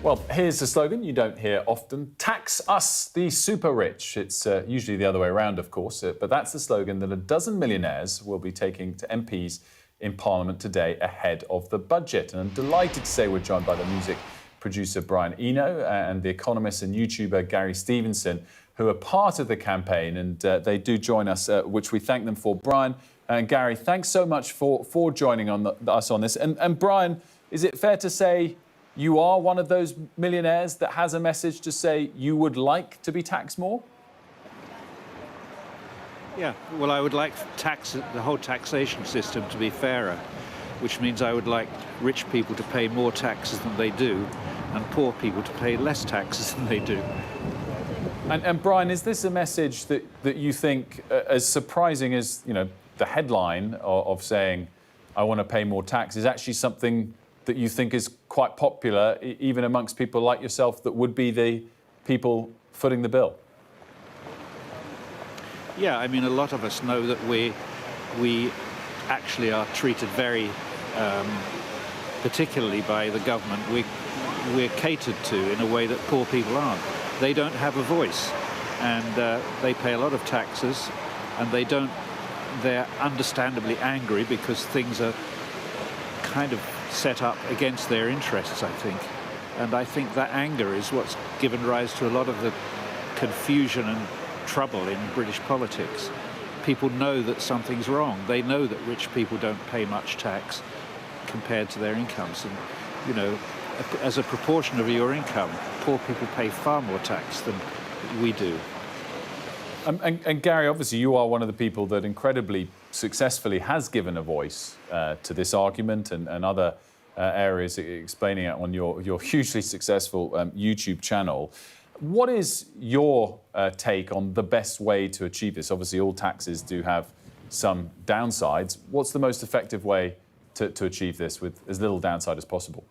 Well, here's a slogan you don't hear often. Tax us, the super rich. It's usually the other way around, of course, but that's the slogan that a dozen millionaires will be taking to MPs in Parliament today ahead of the budget. And I'm delighted to say we're joined by the music producer Brian Eno and the economist and YouTuber Gary Stevenson, who are part of the campaign, and they do join us, which we thank them for. Brian and Gary, thanks so much for joining us on this. And Brian, is it fair to say you are one of those millionaires that has a message to say you would like to be taxed more? Yeah, well, I would like the whole taxation system to be fairer, which means I would like rich people to pay more taxes than they do, and poor people to pay less taxes than they do. And Brian, is this a message that you think, as surprising as the headline of saying, I want to pay more tax, is actually something that you think is quite popular, even amongst people like yourself that would be the people footing the bill? Yeah, I mean, a lot of us know that we actually are treated very particularly by the government. We're catered to in a way that poor people aren't. They don't have a voice, and they pay a lot of taxes, and they're understandably angry because things are kind of set up against their interests, I think. And I think that anger is what's given rise to a lot of the confusion and trouble in British politics. People know that something's wrong. They know that rich people don't pay much tax compared to their incomes. And, as a proportion of your income, poor people pay far more tax than we do. And Gary, obviously you are one of the people that incredibly successfully has given a voice to this argument and other areas, explaining it on your hugely successful YouTube channel. What is your take on the best way to achieve this? Obviously all taxes do have some downsides. What's the most effective way to achieve this with as little downside as possible?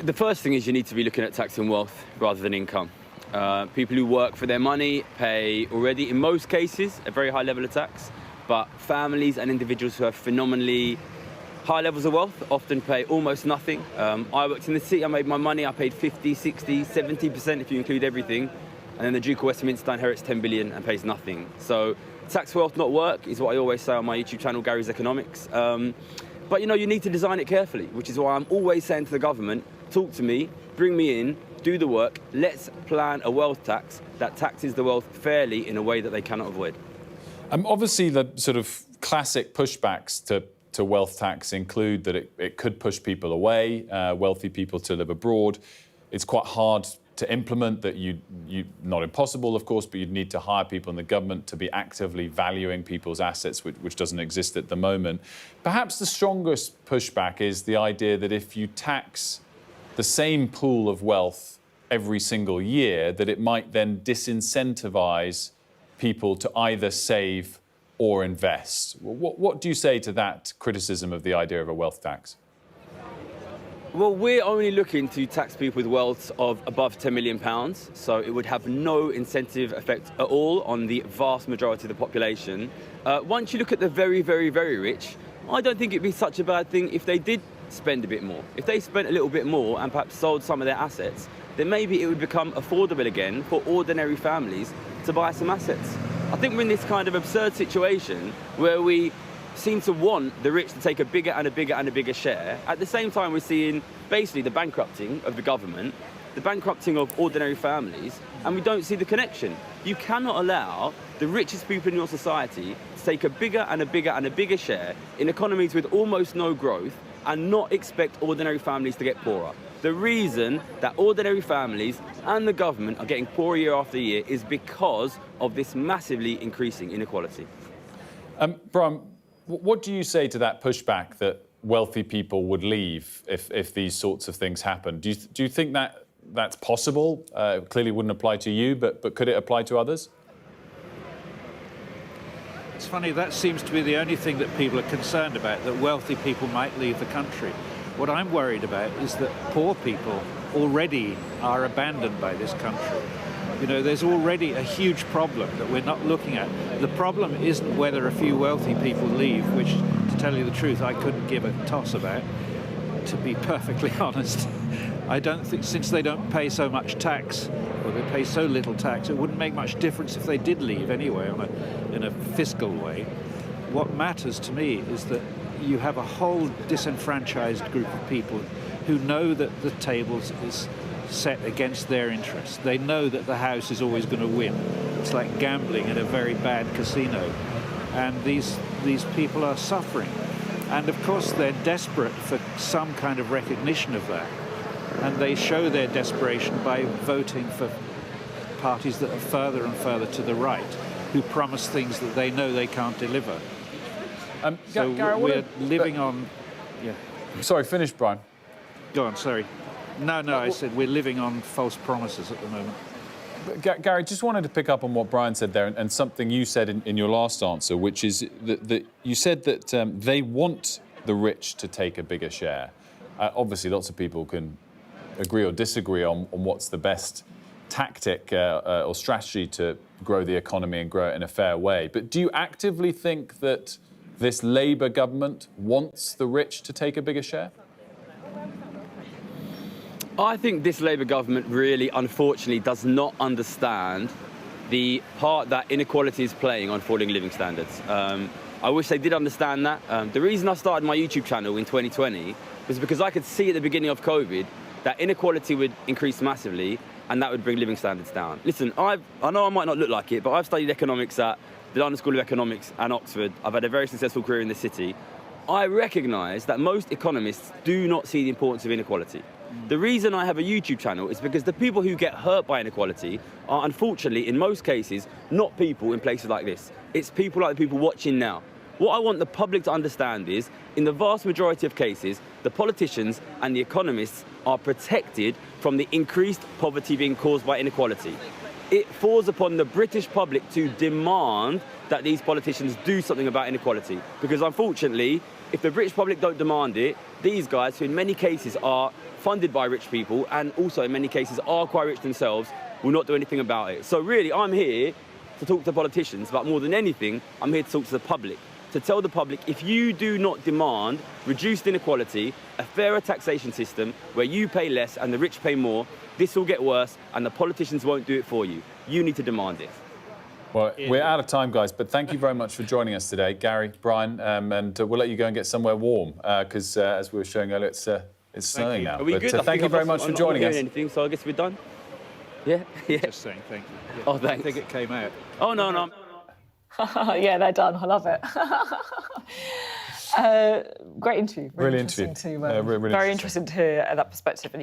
The first thing is you need to be looking at taxing wealth rather than income. People who work for their money pay already, in most cases, a very high level of tax, but families and individuals who have phenomenally high levels of wealth often pay almost nothing. I worked in the city, I made my money, I paid 50, 60, 70% if you include everything, and then the Duke of Westminster inherits 10 billion and pays nothing. So tax wealth, not work, is what I always say on my YouTube channel, Gary's Economics. But you need to design it carefully, which is why I'm always saying to the government, talk to me, bring me in, do the work, let's plan a wealth tax that taxes the wealth fairly in a way that they cannot avoid. Obviously, the sort of classic pushbacks to wealth tax include that it could push people away, wealthy people to live abroad. It's quite hard to implement, that not impossible, of course, but you'd need to hire people in the government to be actively valuing people's assets, which doesn't exist at the moment. Perhaps the strongest pushback is the idea that if you tax the same pool of wealth every single year, that it might then disincentivize people to either save or invest. What do you say to that criticism of the idea of a wealth tax? Well, we're only looking to tax people with wealth of above £10 million, so it would have no incentive effect at all on the vast majority of the population. Once you look at the very, very, very rich, I don't think it'd be such a bad thing if they did spend a bit more. If they spent a little bit more and perhaps sold some of their assets, then maybe it would become affordable again for ordinary families to buy some assets. I think we're in this kind of absurd situation where we seem to want the rich to take a bigger and a bigger and a bigger share. At the same time, we're seeing basically the bankrupting of the government, the bankrupting of ordinary families, and we don't see the connection. You cannot allow the richest people in your society to take a bigger and a bigger and a bigger share in economies with almost no growth and not expect ordinary families to get poorer. The reason that ordinary families and the government are getting poorer year after year is because of this massively increasing inequality. Brian, what do you say to that pushback that wealthy people would leave if these sorts of things happen? Do you think that's possible? Clearly wouldn't apply to you, but could it apply to others? It's funny, that seems to be the only thing that people are concerned about, that wealthy people might leave the country. What I'm worried about is that poor people already are abandoned by this country. There's already a huge problem that we're not looking at. The problem isn't whether a few wealthy people leave, which, to tell you the truth, I couldn't give a toss about, to be perfectly honest. I don't think, since they don't pay so much tax, or they pay so little tax, it wouldn't make much difference if they did leave anyway in a fiscal way. What matters to me is that you have a whole disenfranchised group of people who know that the table is set against their interests. They know that the house is always going to win. It's like gambling in a very bad casino. And these people are suffering. And of course they're desperate for some kind of recognition of that. And they show their desperation by voting for parties that are further and further to the right, who promise things that they know they can't deliver. So Gary, we're living on... Yeah. Sorry, finish, Brian. Go on, sorry. No, I said we're living on false promises at the moment. Gary, just wanted to pick up on what Brian said there and something you said in your last answer, which is that you said that they want the rich to take a bigger share. Obviously, lots of people can agree or disagree on what's the best tactic or strategy to grow the economy and grow it in a fair way. But do you actively think that this Labour government wants the rich to take a bigger share? I think this Labour government really, unfortunately, does not understand the part that inequality is playing on falling living standards. I wish they did understand that. The reason I started my YouTube channel in 2020 was because I could see at the beginning of COVID that inequality would increase massively and that would bring living standards down. Listen, I know I might not look like it, but I've studied economics at the London School of Economics and Oxford. I've had a very successful career in the city. I recognise that most economists do not see the importance of inequality. The reason I have a YouTube channel is because the people who get hurt by inequality are, unfortunately, in most cases, not people in places like this. It's people like the people watching now. What I want the public to understand is, in the vast majority of cases, the politicians and the economists are protected from the increased poverty being caused by inequality. It falls upon the British public to demand that these politicians do something about inequality. Because unfortunately, if the British public don't demand it, these guys, who in many cases are funded by rich people and also in many cases are quite rich themselves, will not do anything about it. So really, I'm here to talk to politicians, but more than anything, I'm here to talk to the public, to tell the public, if you do not demand reduced inequality, a fairer taxation system where you pay less and the rich pay more, this will get worse and the politicians won't do it for you. You need to demand it. Well, we're out of time, guys, but thank you very much for joining us today, Gary, Brian, and we'll let you go and get somewhere warm, because as we were showing earlier, it's snowing now. Are we but good? Thank you very much for joining us. Anything, so I guess we're done? Yeah? Yeah. Just saying thank you. Yeah. Oh, thanks. I think it came out. Oh, no. Yeah, they're done. I love it. Great interview. Really interesting. Very interesting to hear that perspective. And